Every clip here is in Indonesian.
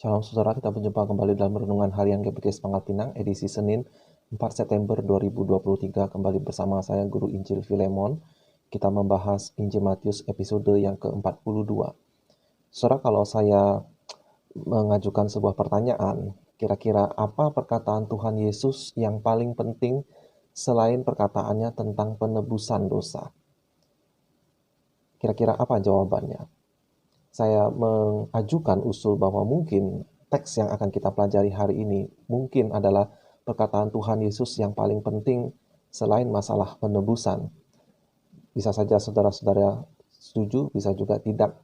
Shalom saudara, kita berjumpa kembali dalam Renungan Harian GPK Semangat Pinang, edisi Senin 4 September 2023, kembali bersama saya Guru Injil Filemon. Kita membahas Injil Matius episode yang ke-42. Saudara, kalau saya mengajukan sebuah pertanyaan, kira-kira apa perkataan Tuhan Yesus yang paling penting selain perkataannya tentang penebusan dosa? Kira-kira apa jawabannya? Saya mengajukan usul bahwa mungkin teks yang akan kita pelajari hari ini mungkin adalah perkataan Tuhan Yesus yang paling penting selain masalah penebusan. Bisa saja saudara-saudara setuju, bisa juga tidak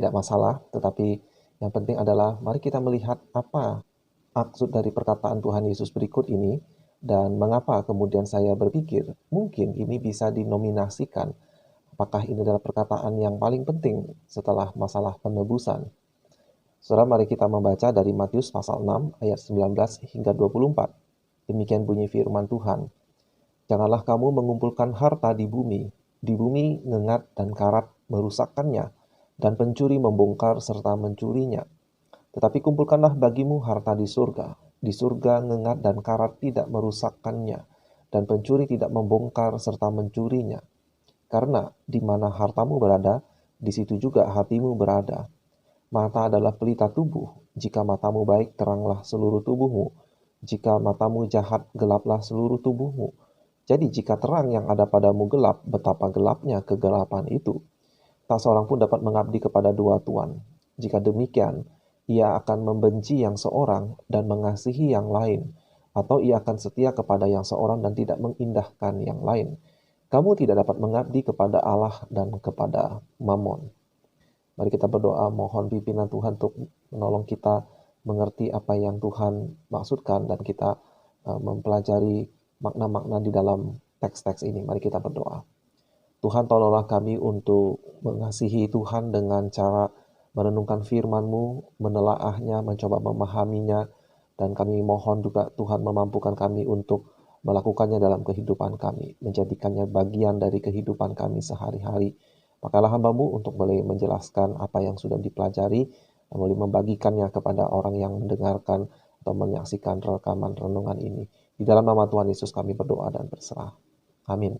masalah, tetapi yang penting adalah mari kita melihat apa maksud dari perkataan Tuhan Yesus berikut ini dan mengapa kemudian saya berpikir mungkin ini bisa dinominasikan. Apakah ini adalah perkataan yang paling penting setelah masalah penebusan? Saudara, mari kita membaca dari Matius pasal 6 ayat 19 hingga 24. Demikian bunyi firman Tuhan. Janganlah kamu mengumpulkan harta di bumi ngengat dan karat merusakkannya, dan pencuri membongkar serta mencurinya. Tetapi kumpulkanlah bagimu harta di surga. Di surga ngengat dan karat tidak merusakkannya, dan pencuri tidak membongkar serta mencurinya. Karena di mana hartamu berada, di situ juga hatimu berada. Mata adalah pelita tubuh. Jika matamu baik, teranglah seluruh tubuhmu. Jika matamu jahat, gelaplah seluruh tubuhmu. Jadi jika terang yang ada padamu gelap, betapa gelapnya kegelapan itu. Tak seorang pun dapat mengabdi kepada dua tuan. Jika demikian, ia akan membenci yang seorang dan mengasihi yang lain, atau ia akan setia kepada yang seorang dan tidak mengindahkan yang lain. Kamu tidak dapat mengabdi kepada Allah dan kepada Mammon. Mari kita berdoa, mohon pimpinan Tuhan untuk menolong kita mengerti apa yang Tuhan maksudkan dan kita mempelajari makna-makna di dalam teks-teks ini. Mari kita berdoa. Tuhan, tolonglah kami untuk mengasihi Tuhan dengan cara merenungkan firman-Mu, menelaahnya, mencoba memahaminya, dan kami mohon juga Tuhan memampukan kami untuk melakukannya dalam kehidupan kami, menjadikannya bagian dari kehidupan kami sehari-hari. Pakailah hamba-Mu untuk boleh menjelaskan apa yang sudah dipelajari, dan boleh membagikannya kepada orang yang mendengarkan atau menyaksikan rekaman renungan ini. Di dalam nama Tuhan Yesus kami berdoa dan berserah. Amin.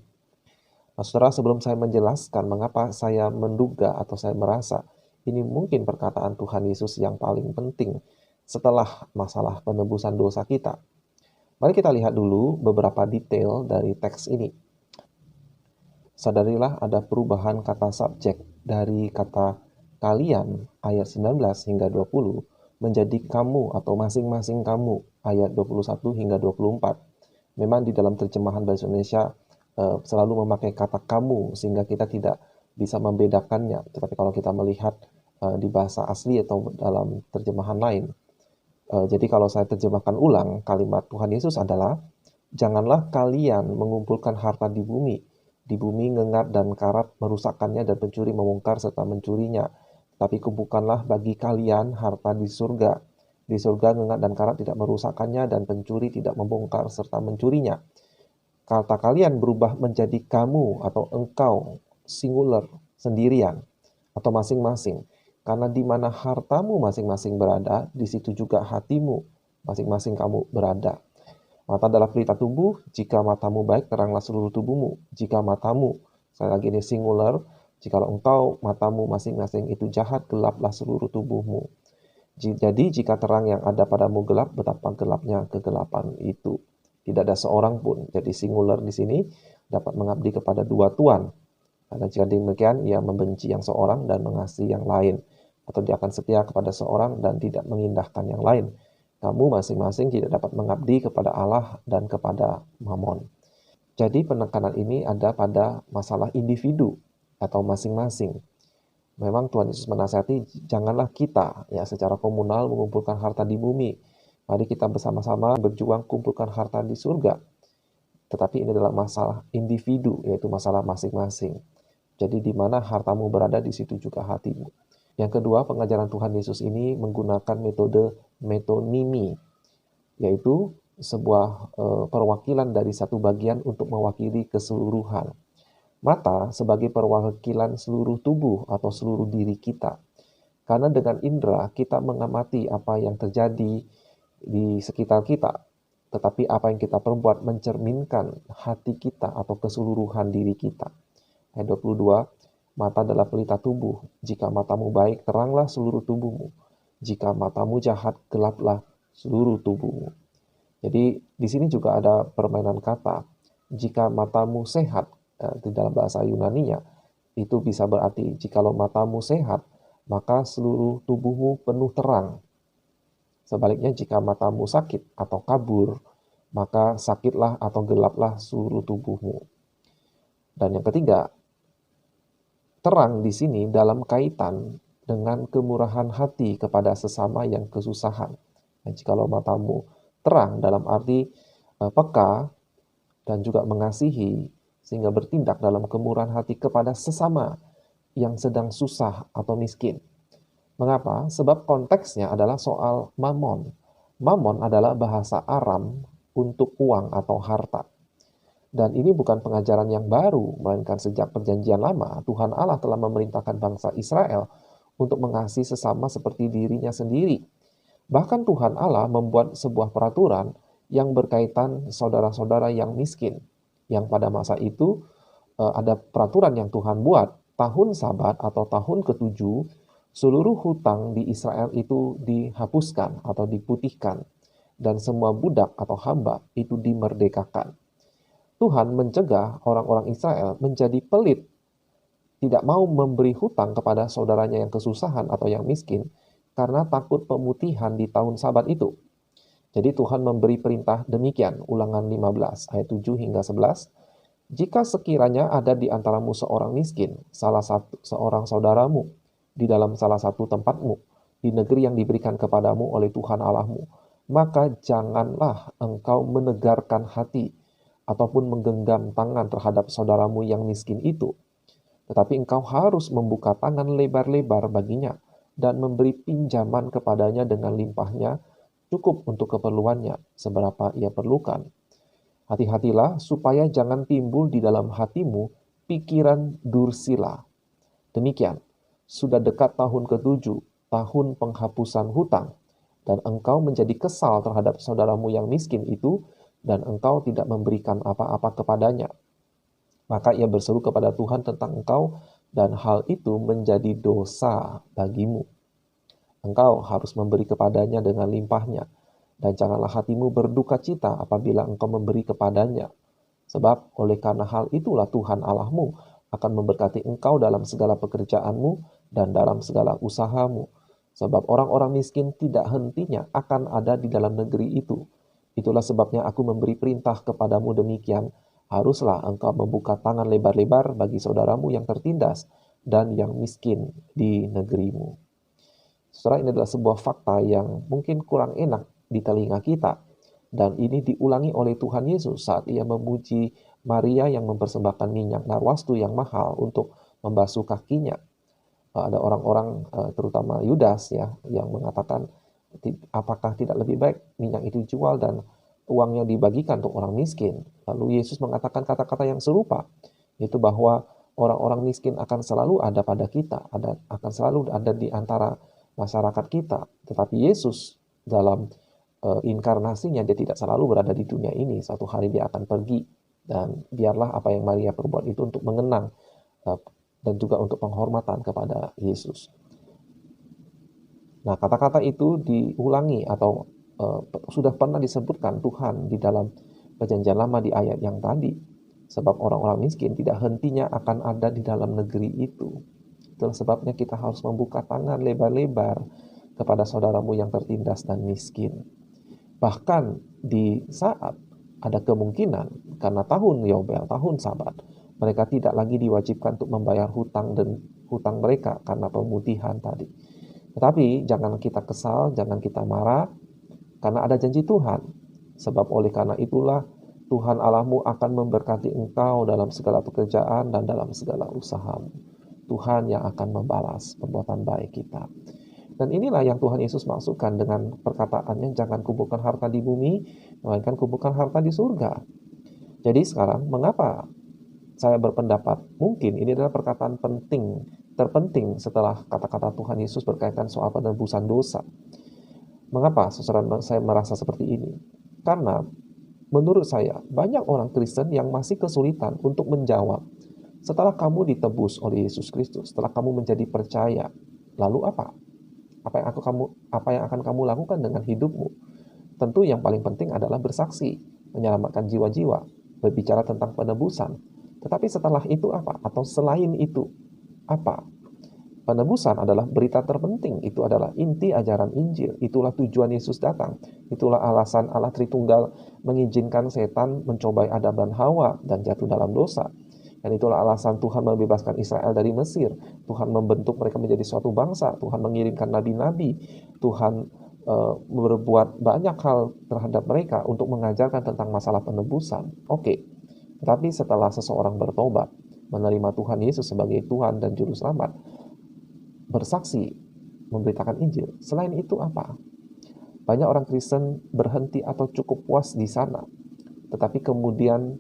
Nah, saudara, sebelum saya menjelaskan mengapa saya menduga atau saya merasa ini mungkin perkataan Tuhan Yesus yang paling penting setelah masalah penebusan dosa kita, mari kita lihat dulu beberapa detail dari teks ini. Sadarilah ada perubahan kata subjek dari kata kalian ayat 19 hingga 20 menjadi kamu atau masing-masing kamu ayat 21 hingga 24. Memang di dalam terjemahan bahasa Indonesia selalu memakai kata kamu sehingga kita tidak bisa membedakannya. Tetapi kalau kita melihat di bahasa asli atau dalam terjemahan lain, jadi kalau saya terjemahkan ulang, kalimat Tuhan Yesus adalah, janganlah kalian mengumpulkan harta di bumi ngengat dan karat merusakkannya dan pencuri membongkar serta mencurinya. Tapi kumpulkanlah bagi kalian harta di surga. Di surga ngengat dan karat tidak merusakkannya dan pencuri tidak membongkar serta mencurinya. Kata kalian berubah menjadi kamu atau engkau, singular, sendirian, atau masing-masing. Karena di mana hartamu masing-masing berada, di situ juga hatimu masing-masing kamu berada. Mata adalah pelita tubuh, jika matamu baik, teranglah seluruh tubuhmu. Jika matamu, sekali lagi ini singular, jikalau engkau matamu masing-masing itu jahat, gelaplah seluruh tubuhmu. Jadi jika terang yang ada padamu gelap, betapa gelapnya kegelapan itu. Tidak ada seorang pun, jadi singular di sini dapat mengabdi kepada dua tuan. Karena jika demikian, ia membenci yang seorang dan mengasihi yang lain. Atau dia akan setia kepada seorang dan tidak mengindahkan yang lain. Kamu masing-masing tidak dapat mengabdi kepada Allah dan kepada Mammon. Jadi penekanan ini ada pada masalah individu atau masing-masing. Memang Tuhan Yesus menasihati, janganlah kita ya secara komunal mengumpulkan harta di bumi. Mari kita bersama-sama berjuang kumpulkan harta di surga. Tetapi ini adalah masalah individu, yaitu masalah masing-masing. Jadi di mana hartamu berada, di situ juga hatimu. Yang kedua, pengajaran Tuhan Yesus ini menggunakan metode metonimi, yaitu sebuah perwakilan dari satu bagian untuk mewakili keseluruhan. Mata sebagai perwakilan seluruh tubuh atau seluruh diri kita. Karena dengan indera kita mengamati apa yang terjadi di sekitar kita, tetapi apa yang kita perbuat mencerminkan hati kita atau keseluruhan diri kita. Ayat 22, mata adalah pelita tubuh. Jika matamu baik, teranglah seluruh tubuhmu. Jika matamu jahat, gelaplah seluruh tubuhmu. Jadi di sini juga ada permainan kata. Jika matamu sehat, di dalam bahasa Yunani-nya, itu bisa berarti jikalau matamu sehat, maka seluruh tubuhmu penuh terang. Sebaliknya jika matamu sakit atau kabur, maka sakitlah atau gelaplah seluruh tubuhmu. Dan yang ketiga, terang di sini dalam kaitan dengan kemurahan hati kepada sesama yang kesusahan. Dan jikalau matamu terang dalam arti peka dan juga mengasihi, sehingga bertindak dalam kemurahan hati kepada sesama yang sedang susah atau miskin. Mengapa? Sebab konteksnya adalah soal mamon. Mamon adalah bahasa Aram untuk uang atau harta. Dan ini bukan pengajaran yang baru, melainkan sejak perjanjian lama, Tuhan Allah telah memerintahkan bangsa Israel untuk mengasihi sesama seperti dirinya sendiri. Bahkan Tuhan Allah membuat sebuah peraturan yang berkaitan saudara-saudara yang miskin. Yang pada masa itu ada peraturan yang Tuhan buat, tahun Sabat atau tahun ke-7, seluruh hutang di Israel itu dihapuskan atau diputihkan, dan semua budak atau hamba itu dimerdekakan. Tuhan mencegah orang-orang Israel menjadi pelit, tidak mau memberi hutang kepada saudaranya yang kesusahan atau yang miskin, karena takut pemutihan di tahun Sabat itu. Jadi Tuhan memberi perintah demikian, Ulangan 15 ayat 7 hingga 11. Jika sekiranya ada di antaramu seorang miskin, seorang saudaramu, di dalam salah satu tempatmu, di negeri yang diberikan kepadamu oleh Tuhan Allahmu, maka janganlah engkau menegarkan hati, ataupun menggenggam tangan terhadap saudaramu yang miskin itu. Tetapi engkau harus membuka tangan lebar-lebar baginya, dan memberi pinjaman kepadanya dengan limpahnya, cukup untuk keperluannya, seberapa ia perlukan. Hati-hatilah supaya jangan timbul di dalam hatimu pikiran dursila. Demikian, sudah dekat tahun ke-7, tahun penghapusan hutang, dan engkau menjadi kesal terhadap saudaramu yang miskin itu, dan engkau tidak memberikan apa-apa kepadanya. Maka ia berseru kepada Tuhan tentang engkau, dan hal itu menjadi dosa bagimu. Engkau harus memberi kepadanya dengan limpahnya, dan janganlah hatimu berduka cita apabila engkau memberi kepadanya. Sebab oleh karena hal itulah Tuhan Allahmu akan memberkati engkau dalam segala pekerjaanmu dan dalam segala usahamu. Sebab orang-orang miskin tidak hentinya akan ada di dalam negeri itu. Itulah sebabnya aku memberi perintah kepadamu demikian. Haruslah engkau membuka tangan lebar-lebar bagi saudaramu yang tertindas dan yang miskin di negerimu. Saudara, ini adalah sebuah fakta yang mungkin kurang enak di telinga kita. Dan ini diulangi oleh Tuhan Yesus saat ia memuji Maria yang mempersembahkan minyak narwastu yang mahal untuk membasuh kakinya. Ada orang-orang, terutama Yudas ya, yang mengatakan, apakah tidak lebih baik minyak itu dijual dan uangnya dibagikan untuk orang miskin? Lalu Yesus mengatakan kata-kata yang serupa, yaitu bahwa orang-orang miskin akan selalu ada pada kita, akan selalu ada di antara masyarakat kita. Tetapi Yesus dalam inkarnasinya, dia tidak selalu berada di dunia ini. Suatu hari dia akan pergi, dan biarlah apa yang Maria perbuat itu untuk mengenang dan juga untuk penghormatan kepada Yesus. Nah, kata-kata itu diulangi atau sudah pernah disebutkan Tuhan di dalam perjanjian lama di ayat yang tadi. Sebab orang-orang miskin tidak hentinya akan ada di dalam negeri itu. Itulah sebabnya kita harus membuka tangan lebar-lebar kepada saudaramu yang tertindas dan miskin. Bahkan di saat ada kemungkinan karena tahun Yobel, tahun Sabat, mereka tidak lagi diwajibkan untuk membayar hutang mereka karena pemutihan tadi. Tetapi jangan kita kesal, jangan kita marah, karena ada janji Tuhan. Sebab oleh karena itulah Tuhan Allahmu akan memberkati engkau dalam segala pekerjaan dan dalam segala usahamu. Tuhan yang akan membalas perbuatan baik kita. Dan inilah yang Tuhan Yesus maksudkan dengan perkataannya, jangan kumpulkan harta di bumi, melainkan kumpulkan harta di surga. Jadi sekarang, mengapa saya berpendapat mungkin ini adalah perkataan penting terpenting setelah kata-kata Tuhan Yesus berkaitan soal penebusan dosa. Mengapa saudara saya merasa seperti ini? Karena menurut saya banyak orang Kristen yang masih kesulitan untuk menjawab, setelah kamu ditebus oleh Yesus Kristus, setelah kamu menjadi percaya, lalu apa? Apa yang akan kamu lakukan dengan hidupmu? Tentu yang paling penting adalah bersaksi, menyelamatkan jiwa-jiwa, berbicara tentang penebusan. Tetapi setelah itu apa? Atau selain itu apa? Penebusan adalah berita terpenting. Itu adalah inti ajaran Injil. Itulah tujuan Yesus datang. Itulah alasan Allah Tritunggal mengizinkan setan mencobai Adam dan Hawa dan jatuh dalam dosa. Dan itulah alasan Tuhan membebaskan Israel dari Mesir. Tuhan membentuk mereka menjadi suatu bangsa. Tuhan mengirimkan nabi-nabi. Tuhan berbuat banyak hal terhadap mereka untuk mengajarkan tentang masalah penebusan. Oke. Tetapi setelah seseorang bertobat, menerima Tuhan Yesus sebagai Tuhan dan Juru Selamat, bersaksi, memberitakan Injil, selain itu apa? Banyak orang Kristen berhenti atau cukup puas di sana. Tetapi kemudian,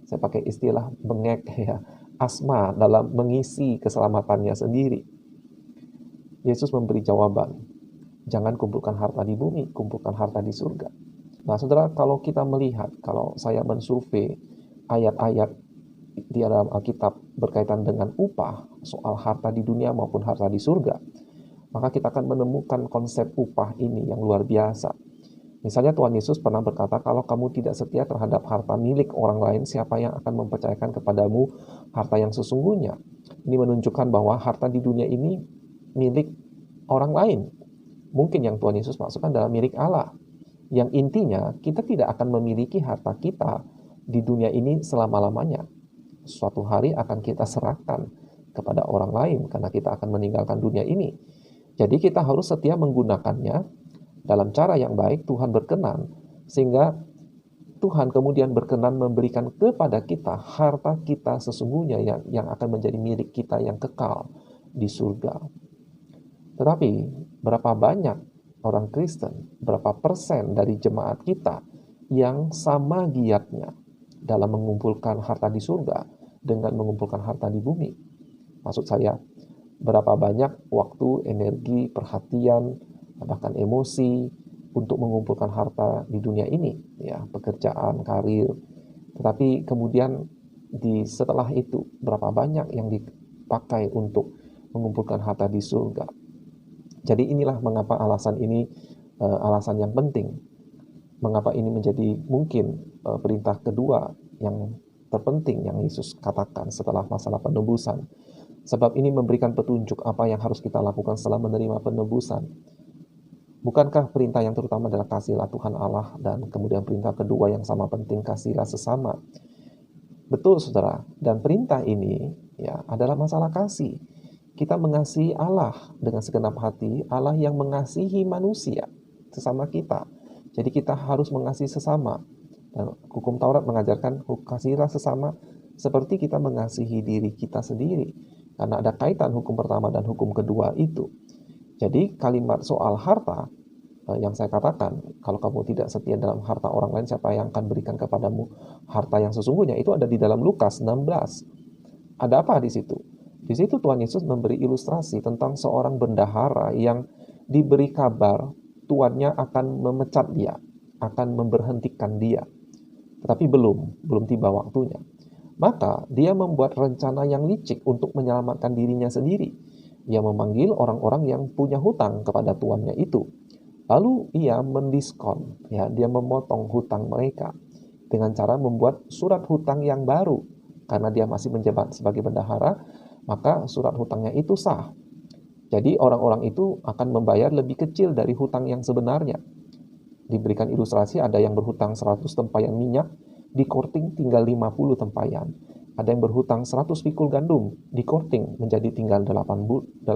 saya pakai istilah bengek ya, asma dalam mengisi keselamatannya sendiri. Yesus memberi jawaban, jangan kumpulkan harta di bumi, kumpulkan harta di surga. Nah saudara, kalau kita melihat, kalau saya mensurvei ayat-ayat di dalam Alkitab berkaitan dengan upah, soal harta di dunia maupun harta di surga, maka kita akan menemukan konsep upah ini yang luar biasa. Misalnya Tuhan Yesus pernah berkata, kalau kamu tidak setia terhadap harta milik orang lain, siapa yang akan mempercayakan kepadamu harta yang sesungguhnya? Ini menunjukkan bahwa harta di dunia ini milik orang lain. Mungkin yang Tuhan Yesus maksudkan adalah milik Allah. Yang intinya, kita tidak akan memiliki harta kita di dunia ini selama-lamanya. Suatu hari akan kita serahkan kepada orang lain karena kita akan meninggalkan dunia ini. Jadi kita harus setia menggunakannya dalam cara yang baik. Tuhan berkenan, sehingga Tuhan kemudian berkenan memberikan kepada kita harta kita sesungguhnya yang akan menjadi milik kita yang kekal di surga. Tetapi berapa banyak orang Kristen, berapa persen dari jemaat kita yang sama giatnya dalam mengumpulkan harta di surga dengan mengumpulkan harta di bumi? Maksud saya, berapa banyak waktu, energi, perhatian, bahkan emosi untuk mengumpulkan harta di dunia ini, ya, pekerjaan, karir. Tetapi kemudian setelah itu, berapa banyak yang dipakai untuk mengumpulkan harta di surga? Jadi inilah mengapa alasan ini alasan yang penting. Mengapa ini menjadi mungkin perintah kedua yang terpenting yang Yesus katakan setelah masalah penebusan. Sebab ini memberikan petunjuk apa yang harus kita lakukan setelah menerima penebusan. Bukankah perintah yang terutama adalah kasihlah Tuhan Allah, dan kemudian perintah kedua yang sama penting, kasihlah sesama. Betul saudara, dan perintah ini ya adalah masalah kasih. Kita mengasihi Allah dengan segenap hati, Allah yang mengasihi manusia, sesama kita. Jadi kita harus mengasihi sesama. Dan hukum Taurat mengajarkan, kasihilah sesama seperti kita mengasihi diri kita sendiri. Karena ada kaitan hukum pertama dan hukum kedua itu. Jadi kalimat soal harta, yang saya katakan, kalau kamu tidak setia dalam harta orang lain, siapa yang akan berikan kepadamu harta yang sesungguhnya? Itu ada di dalam Lukas 16. Ada apa di situ? Di situ Tuhan Yesus memberi ilustrasi tentang seorang bendahara yang diberi kabar tuannya akan memecat dia, akan memberhentikan dia. Tetapi belum tiba waktunya. Maka dia membuat rencana yang licik untuk menyelamatkan dirinya sendiri. Ia memanggil orang-orang yang punya hutang kepada tuannya itu. Lalu ia mendiskon, ya, dia memotong hutang mereka dengan cara membuat surat hutang yang baru. Karena dia masih menjabat sebagai bendahara, maka surat hutangnya itu sah. Jadi orang-orang itu akan membayar lebih kecil dari hutang yang sebenarnya. Diberikan ilustrasi, ada yang berhutang 100 tempayan minyak, dikorting tinggal 50 tempayan. Ada yang berhutang 100 pikul gandum, dikorting menjadi tinggal 80.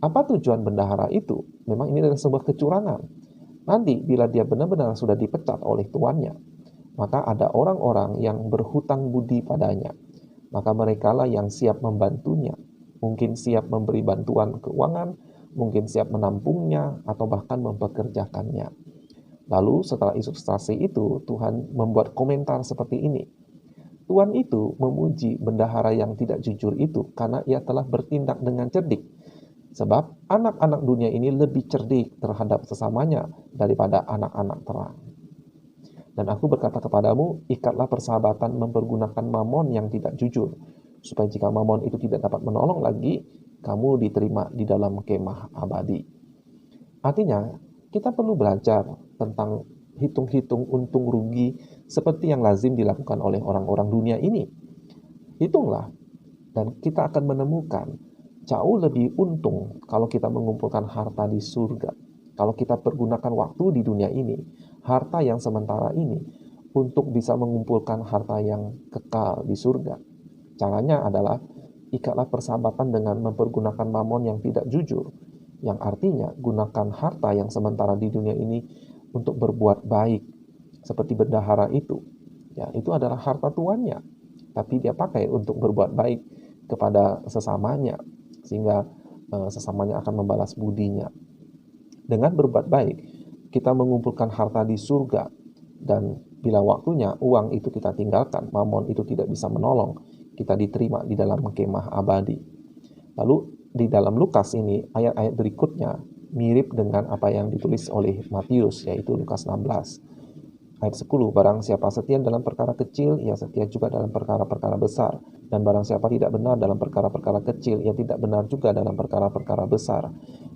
Apa tujuan bendahara itu? Memang ini adalah sebuah kecurangan. Nanti bila dia benar-benar sudah dipecat oleh tuannya, maka ada orang-orang yang berhutang budi padanya. Maka merekalah yang siap membantunya. Mungkin siap memberi bantuan keuangan, mungkin siap menampungnya, atau bahkan mempekerjakannya. Lalu setelah ilustrasi itu, Tuhan membuat komentar seperti ini. Tuhan itu memuji bendahara yang tidak jujur itu karena ia telah bertindak dengan cerdik. Sebab anak-anak dunia ini lebih cerdik terhadap sesamanya daripada anak-anak terang. Dan aku berkata kepadamu, ikatlah persahabatan mempergunakan mamon yang tidak jujur, supaya jika mamon itu tidak dapat menolong lagi, kamu diterima di dalam kemah abadi. Artinya, kita perlu belajar tentang hitung-hitung untung rugi seperti yang lazim dilakukan oleh orang-orang dunia ini. Hitunglah, dan kita akan menemukan jauh lebih untung kalau kita mengumpulkan harta di surga. Kalau kita pergunakan waktu di dunia ini, harta yang sementara ini, untuk bisa mengumpulkan harta yang kekal di surga. Caranya adalah, ikatlah persahabatan dengan mempergunakan mamon yang tidak jujur, yang artinya gunakan harta yang sementara di dunia ini untuk berbuat baik, seperti bendahara itu. Ya, itu adalah harta tuannya, tapi dia pakai untuk berbuat baik kepada sesamanya, sehingga sesamanya akan membalas budinya. Dengan berbuat baik, kita mengumpulkan harta di surga, dan bila waktunya uang itu kita tinggalkan, mamon itu tidak bisa menolong, kita diterima di dalam kemah abadi. Lalu di dalam Lukas ini, ayat-ayat berikutnya mirip dengan apa yang ditulis oleh Matius, yaitu Lukas 16. Ayat 10, barang siapa setia dalam perkara kecil, ia setia juga dalam perkara-perkara besar. Dan barang siapa tidak benar dalam perkara-perkara kecil, ia tidak benar juga dalam perkara-perkara besar.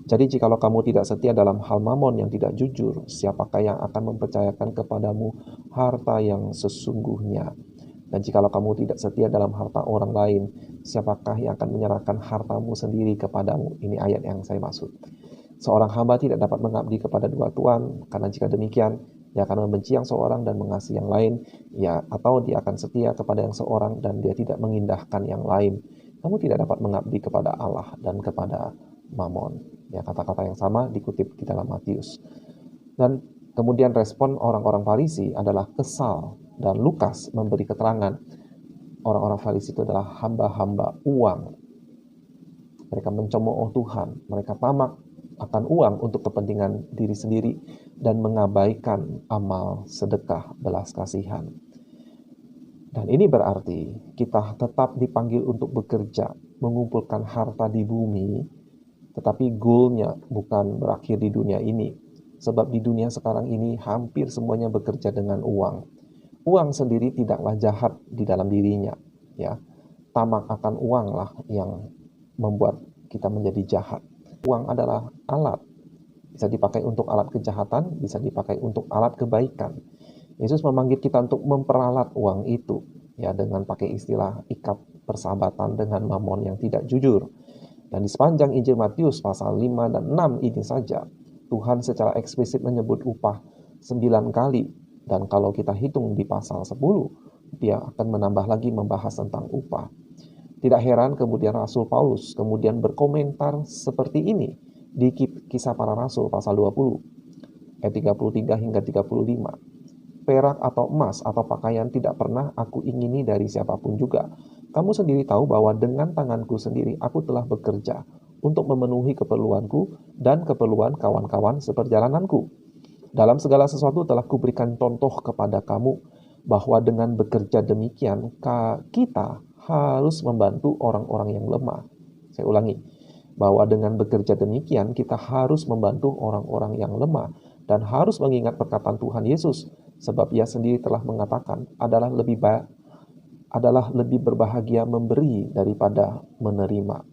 Jadi jikalau kamu tidak setia dalam hal mamon yang tidak jujur, siapakah yang akan mempercayakan kepadamu harta yang sesungguhnya? Dan jikalau kamu tidak setia dalam harta orang lain, siapakah yang akan menyerahkan hartamu sendiri kepadamu? Ini ayat yang saya maksud. Seorang hamba tidak dapat mengabdi kepada dua tuan, karena jika demikian, dia akan membenci yang seorang dan mengasihi yang lain, atau dia akan setia kepada yang seorang dan dia tidak mengindahkan yang lain. Kamu tidak dapat mengabdi kepada Allah dan kepada Mamon. Ya, kata-kata yang sama dikutip di dalam Matius. Dan kemudian respon orang-orang Farisi adalah kesal, dan Lukas memberi keterangan orang-orang Farisi itu adalah hamba-hamba uang. Mereka mencemooh Tuhan, mereka tamak akan uang untuk kepentingan diri sendiri dan mengabaikan amal sedekah belas kasihan. Dan ini berarti kita tetap dipanggil untuk bekerja, mengumpulkan harta di bumi, tetapi goalnya bukan berakhir di dunia ini. Sebab di dunia sekarang ini hampir semuanya bekerja dengan uang. Uang sendiri tidaklah jahat di dalam dirinya, ya. Tamak akan uanglah yang membuat kita menjadi jahat. Uang adalah alat, bisa dipakai untuk alat kejahatan, bisa dipakai untuk alat kebaikan. Yesus memanggil kita untuk memperalat uang itu, ya, dengan pakai istilah ikat persahabatan dengan mamon yang tidak jujur. Dan di sepanjang Injil Matius pasal 5 dan 6 ini saja, Tuhan secara eksplisit menyebut upah 9 kali. Dan kalau kita hitung di pasal 10, dia akan menambah lagi membahas tentang upah. Tidak heran kemudian Rasul Paulus kemudian berkomentar seperti ini di Kisah Para Rasul pasal 20, ayat 33 hingga 35. Perak atau emas atau pakaian tidak pernah aku ingini dari siapapun juga. Kamu sendiri tahu bahwa dengan tanganku sendiri aku telah bekerja untuk memenuhi keperluanku dan keperluan kawan-kawan seperjalananku. Dalam segala sesuatu telah kuberikan contoh kepada kamu bahwa dengan bekerja demikian kita harus membantu orang-orang yang lemah. Saya ulangi, bahwa dengan bekerja demikian kita harus membantu orang-orang yang lemah dan harus mengingat perkataan Tuhan Yesus, sebab ia sendiri telah mengatakan adalah lebih berbahagia memberi daripada menerima.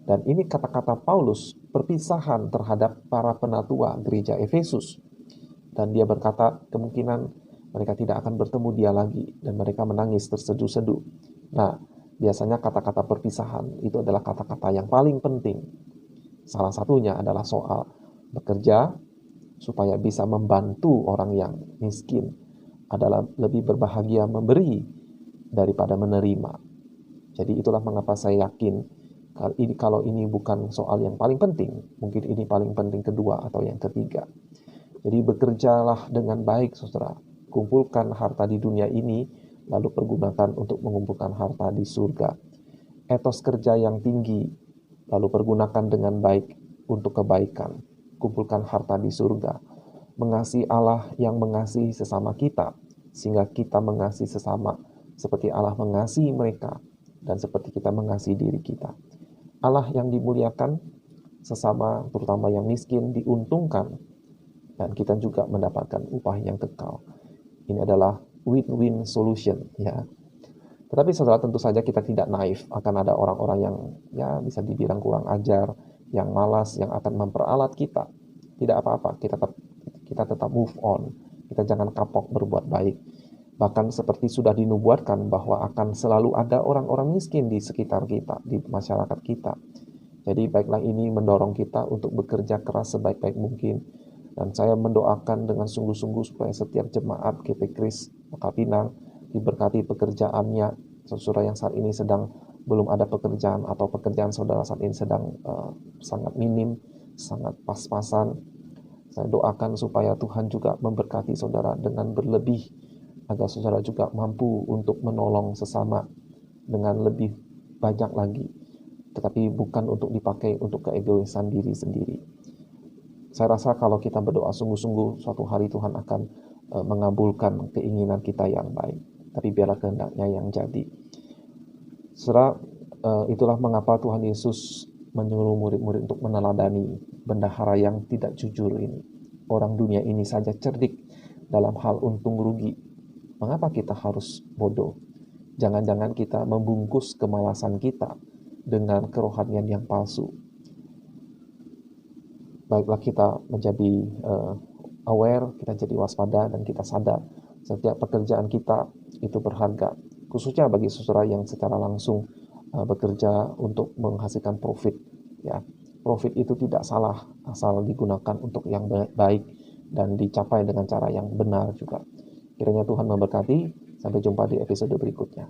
Dan ini kata-kata Paulus perpisahan terhadap para penatua gereja Efesus. Dan dia berkata kemungkinan mereka tidak akan bertemu dia lagi dan mereka menangis terseduh-seduh. Nah, biasanya kata-kata perpisahan itu adalah kata-kata yang paling penting. Salah satunya adalah soal bekerja supaya bisa membantu orang yang miskin, adalah lebih berbahagia memberi daripada menerima. Jadi itulah mengapa saya yakin kalau ini bukan soal yang paling penting, mungkin ini paling penting kedua atau yang ketiga. Jadi bekerjalah dengan baik, saudara. Kumpulkan harta di dunia ini, lalu pergunakan untuk mengumpulkan harta di surga. Etos kerja yang tinggi, lalu pergunakan dengan baik untuk kebaikan. Kumpulkan harta di surga. Mengasihi Allah yang mengasihi sesama kita, sehingga kita mengasihi sesama seperti Allah mengasihi mereka dan seperti kita mengasihi diri kita. Allah yang dimuliakan, sesama terutama yang miskin diuntungkan, dan kita juga mendapatkan upah yang kekal. Ini adalah win-win solution, ya. Tetapi saudara, tentu saja kita tidak naif. Akan ada orang-orang yang ya bisa dibilang kurang ajar, yang malas, yang akan memperalat kita. Tidak apa-apa, kita tetap move on. Kita jangan kapok berbuat baik. Bahkan seperti sudah dinubuatkan bahwa akan selalu ada orang-orang miskin di sekitar kita, di masyarakat kita. Jadi baiklah, ini mendorong kita untuk bekerja keras sebaik-baik mungkin. Dan saya mendoakan dengan sungguh-sungguh supaya setiap jemaat GP Kris Mekah Pinang diberkati pekerjaannya. Saudara yang saat ini sedang belum ada pekerjaan, atau pekerjaan saudara saat ini sedang sangat minim, sangat pas-pasan, saya doakan supaya Tuhan juga memberkati saudara dengan berlebih, agar saudara juga mampu untuk menolong sesama dengan lebih banyak lagi, tetapi bukan untuk dipakai untuk keegoisan diri sendiri. Saya rasa kalau kita berdoa sungguh-sungguh, suatu hari Tuhan akan mengabulkan keinginan kita yang baik. Tapi biarlah kehendaknya yang jadi. Saudara, itulah mengapa Tuhan Yesus menyuruh murid-murid untuk meneladani bendahara yang tidak jujur ini. Orang dunia ini saja cerdik dalam hal untung rugi. Mengapa kita harus bodoh? Jangan-jangan kita membungkus kemalasan kita dengan kerohanian yang palsu. Baiklah, kita menjadi aware, kita jadi waspada, dan kita sadar setiap pekerjaan kita itu berharga, khususnya bagi saudara yang secara langsung bekerja untuk menghasilkan profit. Ya, profit itu tidak salah asal digunakan untuk yang baik dan dicapai dengan cara yang benar juga. Kiranya Tuhan memberkati. Sampai jumpa di episode berikutnya.